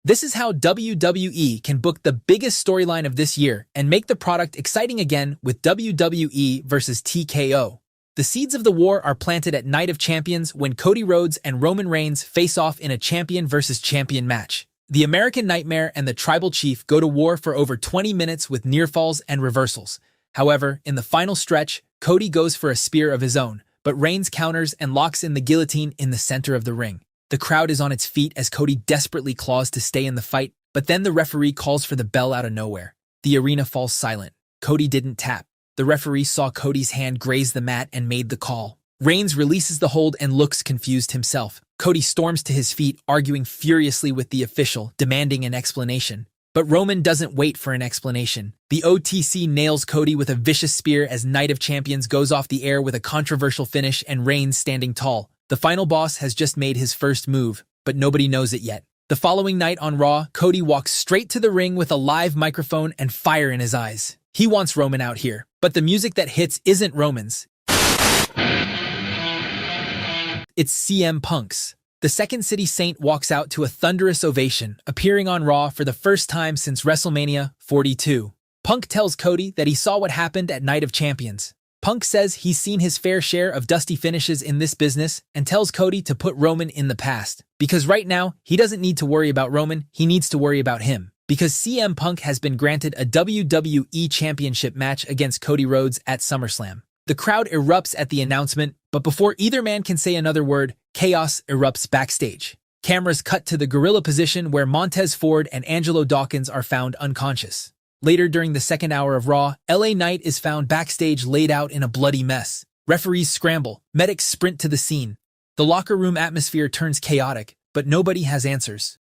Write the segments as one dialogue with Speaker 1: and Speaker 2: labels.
Speaker 1: This is how WWE can book the biggest storyline of this year and make the product exciting again with WWE versus TKO. The seeds of the war are planted at Night of Champions when Cody Rhodes and Roman Reigns face off in a champion versus champion match. The American Nightmare and the Tribal Chief go to war for over 20 minutes with near falls and reversals. However, in the final stretch, Cody goes for a spear of his own, but Reigns counters and locks in the guillotine in the center of the ring. The crowd is on its feet as Cody desperately claws to stay in the fight, but then the referee calls for the bell out of nowhere. The arena falls silent. Cody didn't tap. The referee saw Cody's hand graze the mat and made the call. Reigns releases the hold and looks confused himself. Cody storms to his feet, arguing furiously with the official, demanding an explanation. But Roman doesn't wait for an explanation. The OTC nails Cody with a vicious spear as Night of Champions goes off the air with a controversial finish and Reigns standing tall. The final boss has just made his first move, but nobody knows it yet. The following night on Raw, Cody walks straight to the ring with a live microphone and fire in his eyes. He wants Roman out here, but the music that hits isn't Roman's. It's CM Punk's. The Second City Saint walks out to a thunderous ovation, appearing on Raw for the first time since WrestleMania 42. Punk tells Cody that he saw what happened at Night of Champions. Punk says he's seen his fair share of dusty finishes in this business and tells Cody to put Roman in the past. Because right now, he doesn't need to worry about Roman, he needs to worry about him. Because CM Punk has been granted a WWE Championship match against Cody Rhodes at SummerSlam. The crowd erupts at the announcement, but before either man can say another word, chaos erupts backstage. Cameras cut to the gorilla position where Montez Ford and Angelo Dawkins are found unconscious. Later during the second hour of Raw, LA Knight is found backstage laid out in a bloody mess. Referees scramble, medics sprint to the scene. The locker room atmosphere turns chaotic, but nobody has answers.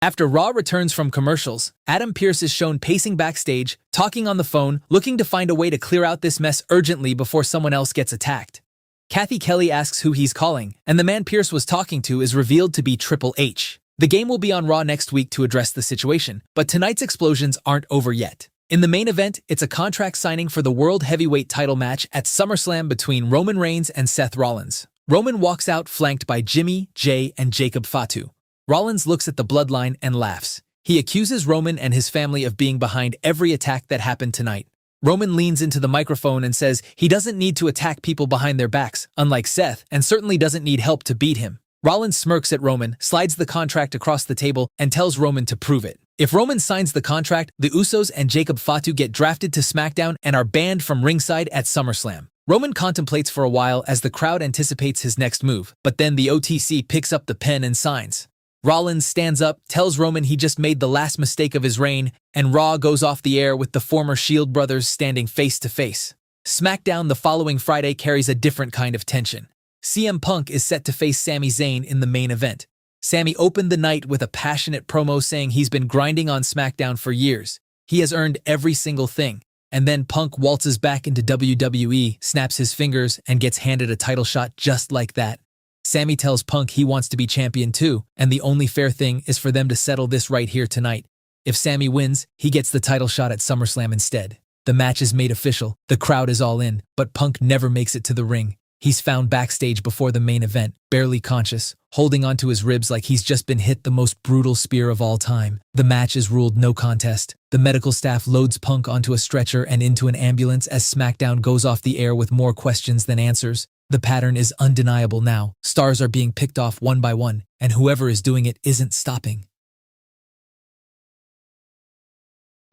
Speaker 1: After Raw returns from commercials, Adam Pearce is shown pacing backstage, talking on the phone, looking to find a way to clear out this mess urgently before someone else gets attacked. Kathy Kelly asks who he's calling, and the man Pearce was talking to is revealed to be Triple H. The game will be on Raw next week to address the situation, but tonight's explosions aren't over yet. In the main event, it's a contract signing for the World Heavyweight title match at SummerSlam between Roman Reigns and Seth Rollins. Roman walks out flanked by Jimmy, Jay, and Jacob Fatu. Rollins looks at the bloodline and laughs. He accuses Roman and his family of being behind every attack that happened tonight. Roman leans into the microphone and says he doesn't need to attack people behind their backs, unlike Seth, and certainly doesn't need help to beat him. Rollins smirks at Roman, slides the contract across the table, and tells Roman to prove it. If Roman signs the contract, the Usos and Jacob Fatu get drafted to SmackDown and are banned from ringside at SummerSlam. Roman contemplates for a while as the crowd anticipates his next move, but then the OTC picks up the pen and signs. Rollins stands up, tells Roman he just made the last mistake of his reign, and Raw goes off the air with the former Shield brothers standing face to face. SmackDown the following Friday carries a different kind of tension. CM Punk is set to face Sami Zayn in the main event. Sami opened the night with a passionate promo saying he's been grinding on SmackDown for years. He has earned every single thing. And then Punk waltzes back into WWE, snaps his fingers, and gets handed a title shot just like that. Sami tells Punk he wants to be champion too, and the only fair thing is for them to settle this right here tonight. If Sami wins, he gets the title shot at SummerSlam instead. The match is made official, the crowd is all in, but Punk never makes it to the ring. He's found backstage before the main event, barely conscious, holding onto his ribs like he's just been hit the most brutal spear of all time. The match is ruled no contest. The medical staff loads Punk onto a stretcher and into an ambulance as SmackDown goes off the air with more questions than answers. The pattern is undeniable now. Stars are being picked off one by one, and whoever is doing it isn't stopping.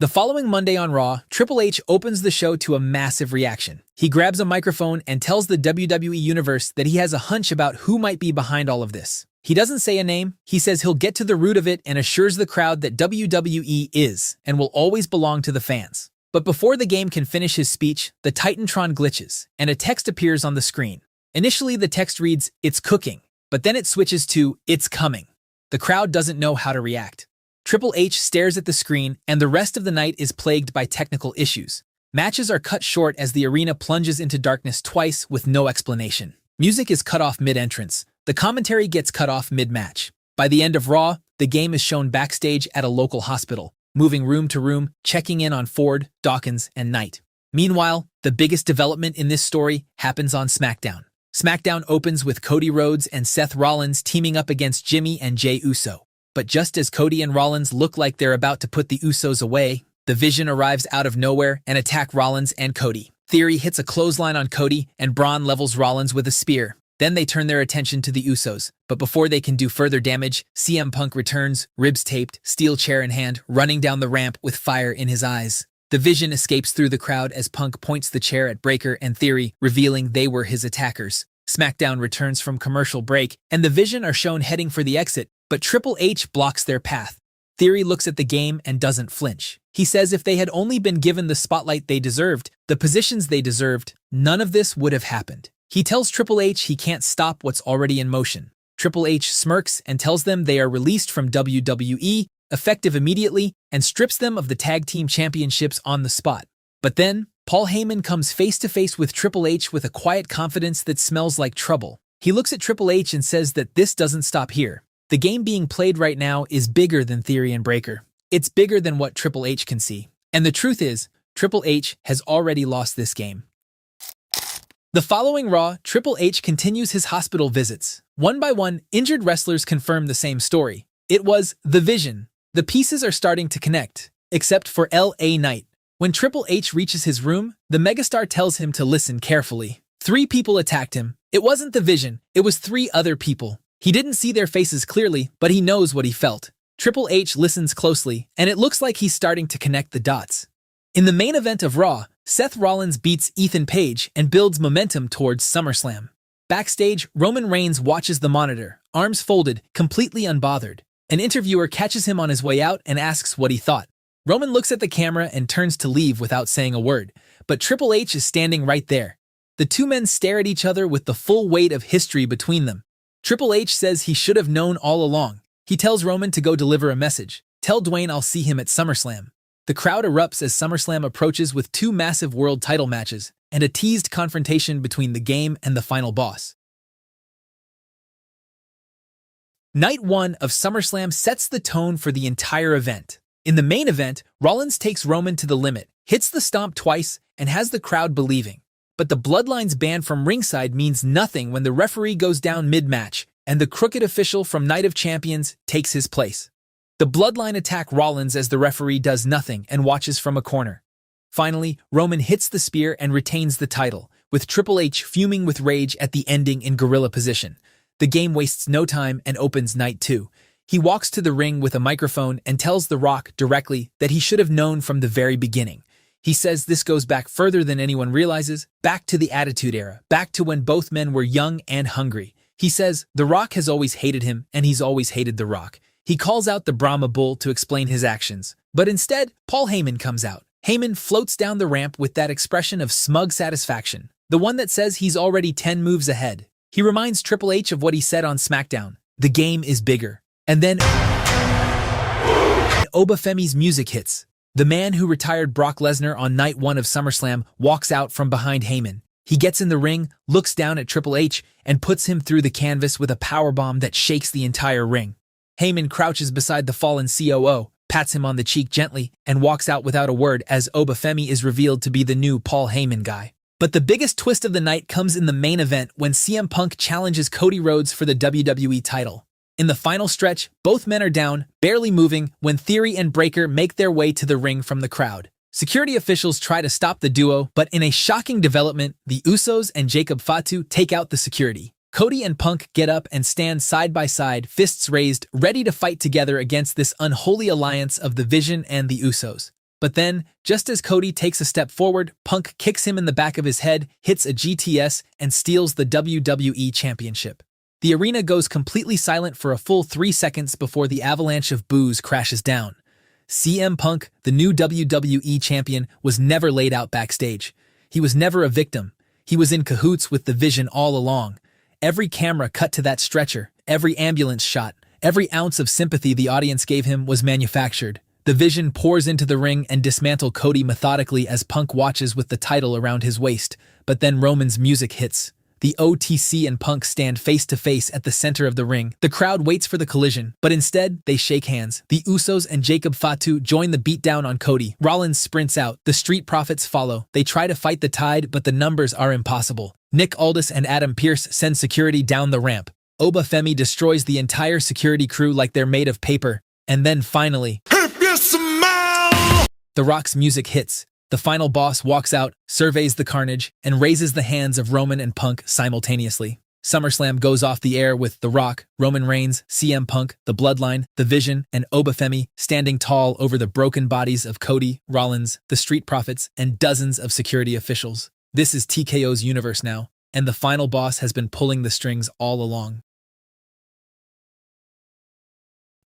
Speaker 1: The following Monday on Raw, Triple H opens the show to a massive reaction. He grabs a microphone and tells the WWE Universe that he has a hunch about who might be behind all of this. He doesn't say a name, he says he'll get to the root of it and assures the crowd that WWE is and will always belong to the fans. But before the game can finish his speech, the Titantron glitches, and a text appears on the screen. Initially, the text reads, "It's cooking," but then it switches to, "It's coming." The crowd doesn't know how to react. Triple H stares at the screen, and the rest of the night is plagued by technical issues. Matches are cut short as the arena plunges into darkness twice with no explanation. Music is cut off mid-entrance. The commentary gets cut off mid-match. By the end of Raw, the game is shown backstage at a local hospital, moving room to room, checking in on Ford, Dawkins, and Knight. Meanwhile, the biggest development in this story happens on SmackDown. SmackDown opens with Cody Rhodes and Seth Rollins teaming up against Jimmy and Jey Uso. But just as Cody and Rollins look like they're about to put the Usos away, the Vision arrives out of nowhere and attack Rollins and Cody. Theory hits a clothesline on Cody, and Braun levels Rollins with a spear. Then they turn their attention to the Usos. But before they can do further damage, CM Punk returns, ribs taped, steel chair in hand, running down the ramp with fire in his eyes. The Vision escapes through the crowd as Punk points the chair at Breakker and Theory, revealing they were his attackers. SmackDown returns from commercial break, and the Vision are shown heading for the exit, but Triple H blocks their path. Theory looks at the game and doesn't flinch. He says if they had only been given the spotlight they deserved, the positions they deserved, none of this would have happened. He tells Triple H he can't stop what's already in motion. Triple H smirks and tells them they are released from WWE, effective immediately, and strips them of the tag team championships on the spot. But then, Paul Heyman comes face to face with Triple H with a quiet confidence that smells like trouble. He looks at Triple H and says that this doesn't stop here. The game being played right now is bigger than Theory and Breakker. It's bigger than what Triple H can see. And the truth is, Triple H has already lost this game. The following Raw, Triple H continues his hospital visits. One by one, injured wrestlers confirm the same story. It was the Vision. The pieces are starting to connect, except for LA Knight. When Triple H reaches his room, the megastar tells him to listen carefully. 3 people attacked him. It wasn't the Vision, it was 3 other people. He didn't see their faces clearly, but he knows what he felt. Triple H listens closely, and it looks like he's starting to connect the dots. In the main event of Raw, Seth Rollins beats Ethan Page and builds momentum towards SummerSlam. Backstage, Roman Reigns watches the monitor, arms folded, completely unbothered. An interviewer catches him on his way out and asks what he thought. Roman looks at the camera and turns to leave without saying a word, but Triple H is standing right there. The 2 men stare at each other with the full weight of history between them. Triple H says he should have known all along. He tells Roman to go deliver a message. Tell Dwayne I'll see him at SummerSlam. The crowd erupts as SummerSlam approaches with 2 massive world title matches and a teased confrontation between the game and the final boss. Night 1 of SummerSlam sets the tone for the entire event. In the main event, Rollins takes Roman to the limit, hits the stomp twice, and has the crowd believing. But the Bloodline's ban from ringside means nothing when the referee goes down mid-match and the crooked official from Night of Champions takes his place. The Bloodline attack Rollins as the referee does nothing and watches from a corner. Finally, Roman hits the spear and retains the title, with Triple H fuming with rage at the ending in gorilla position. The game wastes no time and opens Night 2. He walks to the ring with a microphone and tells The Rock directly that he should have known from the very beginning. He says this goes back further than anyone realizes, back to the Attitude Era, back to when both men were young and hungry. He says The Rock has always hated him and he's always hated The Rock. He calls out the Brahma Bull to explain his actions. But instead, Paul Heyman comes out. Heyman floats down the ramp with that expression of smug satisfaction, the one that says he's already 10 moves ahead. He reminds Triple H of what he said on SmackDown. The game is bigger. And then Femi's music hits. The man who retired Brock Lesnar on Night 1 of SummerSlam walks out from behind Heyman. He gets in the ring, looks down at Triple H, and puts him through the canvas with a powerbomb that shakes the entire ring. Heyman crouches beside the fallen COO, pats him on the cheek gently, and walks out without a word as Femi is revealed to be the new Paul Heyman guy. But the biggest twist of the night comes in the main event when CM Punk challenges Cody Rhodes for the WWE title. In the final stretch, both men are down, barely moving, when Theory and Breakker make their way to the ring from the crowd. Security officials try to stop the duo, but in a shocking development, the Usos and Jacob Fatu take out the security. Cody and Punk get up and stand side by side, fists raised, ready to fight together against this unholy alliance of the Vision and the Usos. But then, just as Cody takes a step forward, Punk kicks him in the back of his head, hits a GTS, and steals the WWE Championship. The arena goes completely silent for a full 3 seconds before the avalanche of boos crashes down. CM Punk, the new WWE Champion, was never laid out backstage. He was never a victim. He was in cahoots with the Vision all along. Every camera cut to that stretcher, every ambulance shot, every ounce of sympathy the audience gave him was manufactured. The Vision pours into the ring and dismantles Cody methodically as Punk watches with the title around his waist. But then Roman's music hits. The OTC and Punk stand face to face at the center of the ring. The crowd waits for the collision, but instead, they shake hands. The Usos and Jacob Fatu join the beatdown on Cody. Rollins sprints out. The Street Profits follow. They try to fight the tide, but the numbers are impossible. Nick Aldis and Adam Pearce send security down the ramp. Femi destroys the entire security crew like they're made of paper. And then finally,
Speaker 2: If you smell!
Speaker 1: The Rock's music hits. The final boss walks out, surveys the carnage, and raises the hands of Roman and Punk simultaneously. SummerSlam goes off the air with The Rock, Roman Reigns, CM Punk, The Bloodline, The Vision, and Femi standing tall over the broken bodies of Cody, Rollins, the Street Profits, and dozens of security officials. This is TKO's universe now, and the final boss has been pulling the strings all along.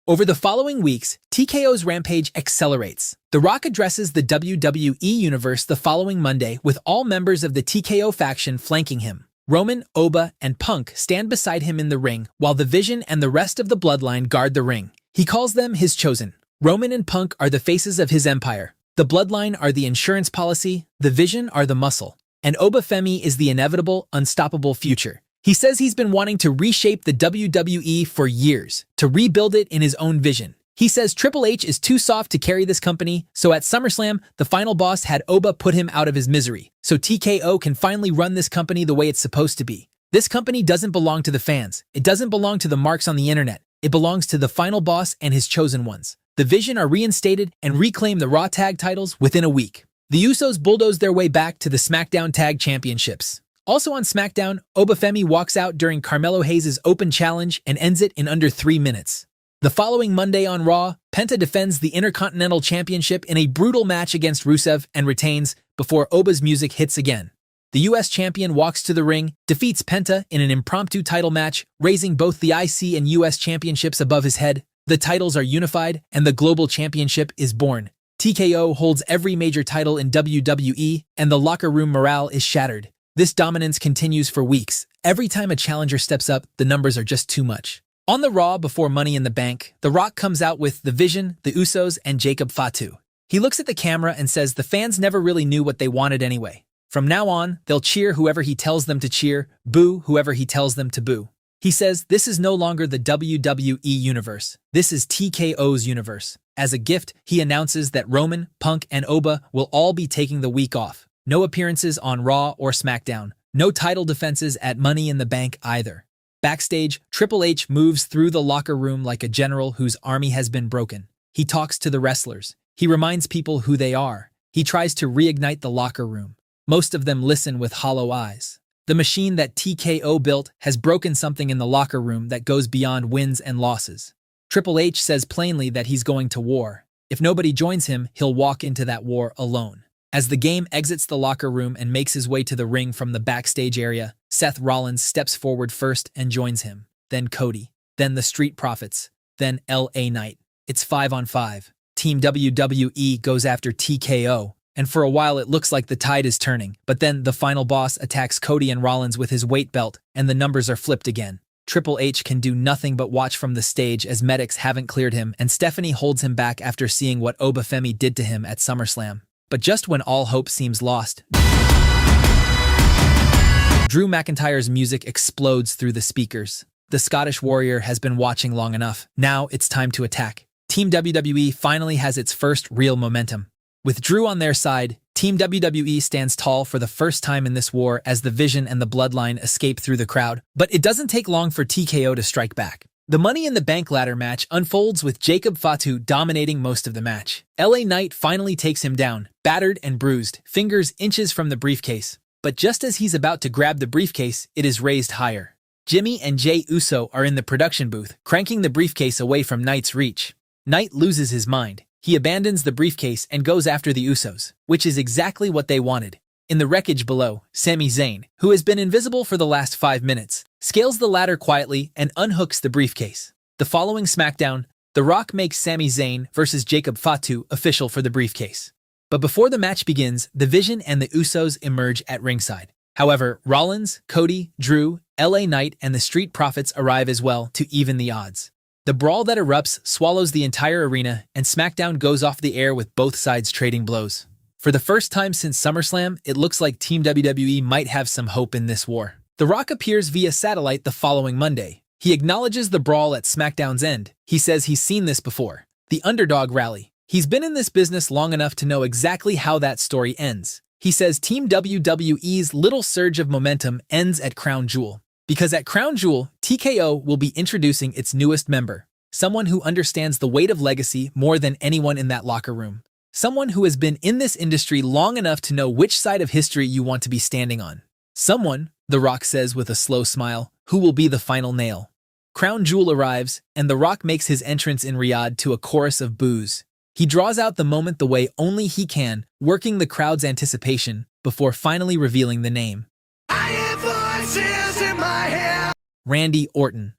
Speaker 1: Over the following weeks, TKO's rampage accelerates. The Rock addresses the WWE Universe the following Monday with all members of the TKO faction flanking him. Roman, Oba, and Punk stand beside him in the ring, while the Vision and the rest of the Bloodline guard the ring. He calls them his chosen. Roman and Punk are the faces of his empire. The Bloodline are the insurance policy, the Vision are the muscle, and Femi is the inevitable, unstoppable future. He says he's been wanting to reshape the WWE for years, to rebuild it in his own vision. He says Triple H is too soft to carry this company, so at SummerSlam, the final boss had Oba put him out of his misery, so TKO can finally run this company the way it's supposed to be. This company doesn't belong to the fans. It doesn't belong to the marks on the internet. It belongs to the final boss and his chosen ones. The Vision are reinstated and reclaim the Raw Tag titles within a week. The Usos bulldoze their way back to the SmackDown Tag Championships. Also on SmackDown, Femi walks out during Carmelo Hayes' open challenge and ends it in under 3 minutes. The following Monday on Raw, Penta defends the Intercontinental Championship in a brutal match against Rusev and retains before Oba's music hits again. The US champion walks to the ring, defeats Penta in an impromptu title match, raising both the IC and US championships above his head. The titles are unified, and the Global Championship is born. TKO holds every major title in WWE, and the locker room morale is shattered. This dominance continues for weeks. Every time a challenger steps up, the numbers are just too much. On the Raw before Money in the Bank, The Rock comes out with The Vision, The Usos, and Jacob Fatu. He looks at the camera and says the fans never really knew what they wanted anyway. From now on, they'll cheer whoever he tells them to cheer, boo whoever he tells them to boo. He says this is no longer the WWE Universe. This is TKO's universe. As a gift, he announces that Roman, Punk, and Oba will all be taking the week off. No appearances on Raw or SmackDown. No title defenses at Money in the Bank either. Backstage, Triple H moves through the locker room like a general whose army has been broken. He talks to the wrestlers. He reminds people who they are. He tries to reignite the locker room. Most of them listen with hollow eyes. The machine that TKO built has broken something in the locker room that goes beyond wins and losses. Triple H says plainly that he's going to war. If nobody joins him, he'll walk into that war alone. As the game exits the locker room and makes his way to the ring from the backstage area, Seth Rollins steps forward first and joins him. Then Cody. Then the Street Profits. Then LA Knight. It's 5-on-5. Team WWE goes after TKO. And for a while it looks like the tide is turning. But then the final boss attacks Cody and Rollins with his weight belt, and the numbers are flipped again. Triple H can do nothing but watch from the stage as medics haven't cleared him, and Stephanie holds him back after seeing what Femi did to him at SummerSlam. But just when all hope seems lost, Drew McIntyre's music explodes through the speakers. The Scottish Warrior has been watching long enough. Now it's time to attack. Team WWE finally has its first real momentum. With Drew on their side, Team WWE stands tall for the first time in this war as the Vision and the Bloodline escape through the crowd. But it doesn't take long for TKO to strike back. The Money in the Bank ladder match unfolds with Jacob Fatu dominating most of the match. LA Knight finally takes him down, battered and bruised, fingers inches from the briefcase. But just as he's about to grab the briefcase, it is raised higher. Jimmy and Jey Uso are in the production booth, cranking the briefcase away from Knight's reach. Knight loses his mind. He abandons the briefcase and goes after the Usos, which is exactly what they wanted. In the wreckage below, Sami Zayn, who has been invisible for the last 5 minutes, scales the ladder quietly and unhooks the briefcase. The following SmackDown, The Rock makes Sami Zayn versus Jacob Fatu official for the briefcase. But before the match begins, the Vision and the Usos emerge at ringside. However, Rollins, Cody, Drew, LA Knight, and the Street Profits arrive as well to even the odds. The brawl that erupts swallows the entire arena, and SmackDown goes off the air with both sides trading blows. For the first time since SummerSlam, it looks like Team WWE might have some hope in this war. The Rock appears via satellite the following Monday. He acknowledges the brawl at SmackDown's end. He says he's seen this before. The underdog rally. He's been in this business long enough to know exactly how that story ends. He says Team WWE's little surge of momentum ends at Crown Jewel. Because at Crown Jewel, TKO will be introducing its newest member, someone who understands the weight of legacy more than anyone in that locker room. Someone who has been in this industry long enough to know which side of history you want to be standing on. Someone, The Rock says with a slow smile, who will be the final nail. Crown Jewel arrives, and The Rock makes his entrance in Riyadh to a chorus of boos. He draws out the moment the way only he can, working the crowd's anticipation before finally revealing the name.
Speaker 2: I hear voices in my head.
Speaker 1: Randy Orton.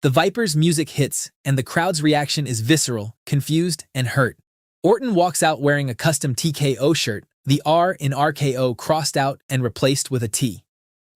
Speaker 1: The Viper's music hits, and the crowd's reaction is visceral, confused, and hurt. Orton walks out wearing a custom TKO shirt, the R in RKO crossed out and replaced with a T.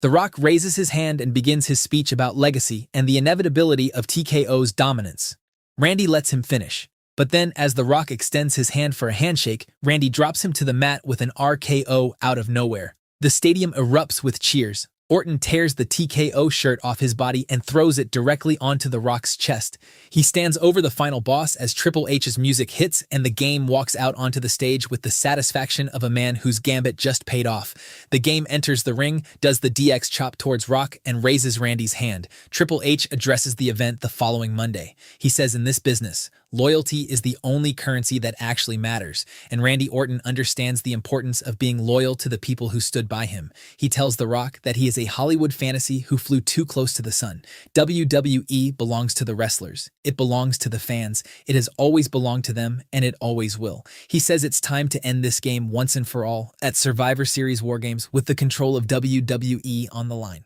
Speaker 1: The Rock raises his hand and begins his speech about legacy and the inevitability of TKO's dominance. Randy lets him finish. But then, as The Rock extends his hand for a handshake, Randy drops him to the mat with an RKO out of nowhere. The stadium erupts with cheers. Orton tears the TKO shirt off his body and throws it directly onto The Rock's chest. He stands over the final boss as Triple H's music hits and the game walks out onto the stage with the satisfaction of a man whose gambit just paid off. The game enters the ring, does the DX chop towards Rock, and raises Randy's hand. Triple H addresses the event the following Monday. He says, in this business, loyalty is the only currency that actually matters, and Randy Orton understands the importance of being loyal to the people who stood by him. He tells The Rock that he is a Hollywood fantasy who flew too close to the sun. WWE belongs to the wrestlers. It belongs to the fans. It has always belonged to them, and it always will. He says it's time to end this game once and for all at Survivor Series WarGames with the control of WWE on the line.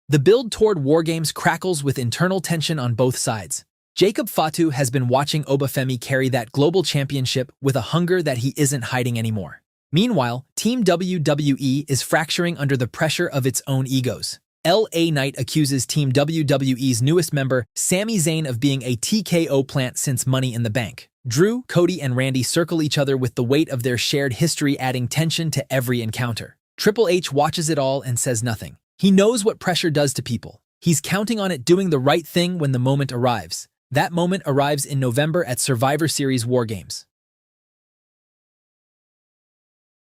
Speaker 1: The build toward WarGames crackles with internal tension on both sides. Jacob Fatu has been watching Femi carry that global championship with a hunger that he isn't hiding anymore. Meanwhile, Team WWE is fracturing under the pressure of its own egos. LA Knight accuses Team WWE's newest member, Sami Zayn, of being a TKO plant since Money in the Bank. Drew, Cody, and Randy circle each other with the weight of their shared history adding tension to every encounter. Triple H watches it all and says nothing. He knows what pressure does to people. He's counting on it doing the right thing when the moment arrives. That moment arrives in November at Survivor Series WarGames.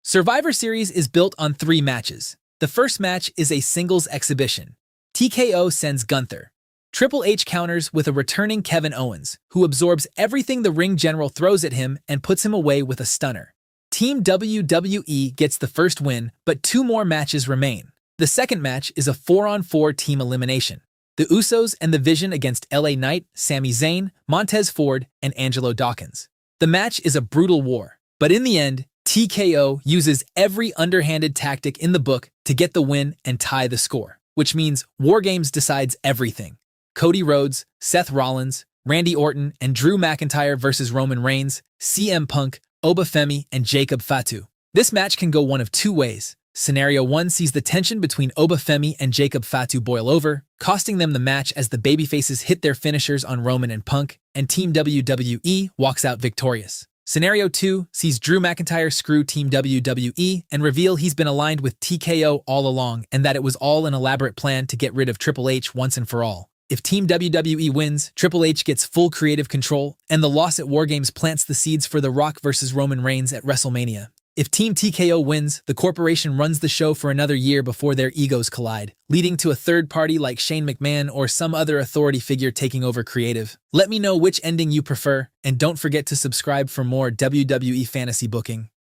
Speaker 1: Survivor Series is built on 3 matches. The first match is a singles exhibition. TKO sends Gunther. Triple H counters with a returning Kevin Owens, who absorbs everything the ring general throws at him and puts him away with a stunner. Team WWE gets the first win, but 2 more matches remain. The second match is a 4-on-4 team elimination. The Usos and The Vision against LA Knight, Sami Zayn, Montez Ford, and Angelo Dawkins. The match is a brutal war, but in the end, TKO uses every underhanded tactic in the book to get the win and tie the score, which means WarGames decides everything. Cody Rhodes, Seth Rollins, Randy Orton, and Drew McIntyre versus Roman Reigns, CM Punk, Femi, and Jacob Fatu. This match can go one of 2 ways. Scenario 1 sees the tension between Femi and Jacob Fatu boil over, costing them the match as the babyfaces hit their finishers on Roman and Punk, and Team WWE walks out victorious. Scenario 2 sees Drew McIntyre screw Team WWE and reveal he's been aligned with TKO all along and that it was all an elaborate plan to get rid of Triple H once and for all. If Team WWE wins, Triple H gets full creative control, and the loss at WarGames plants the seeds for The Rock versus Roman Reigns at WrestleMania. If Team TKO wins, the corporation runs the show for another year before their egos collide, leading to a third party like Shane McMahon or some other authority figure taking over creative. Let me know which ending you prefer, and don't forget to subscribe for more WWE fantasy booking.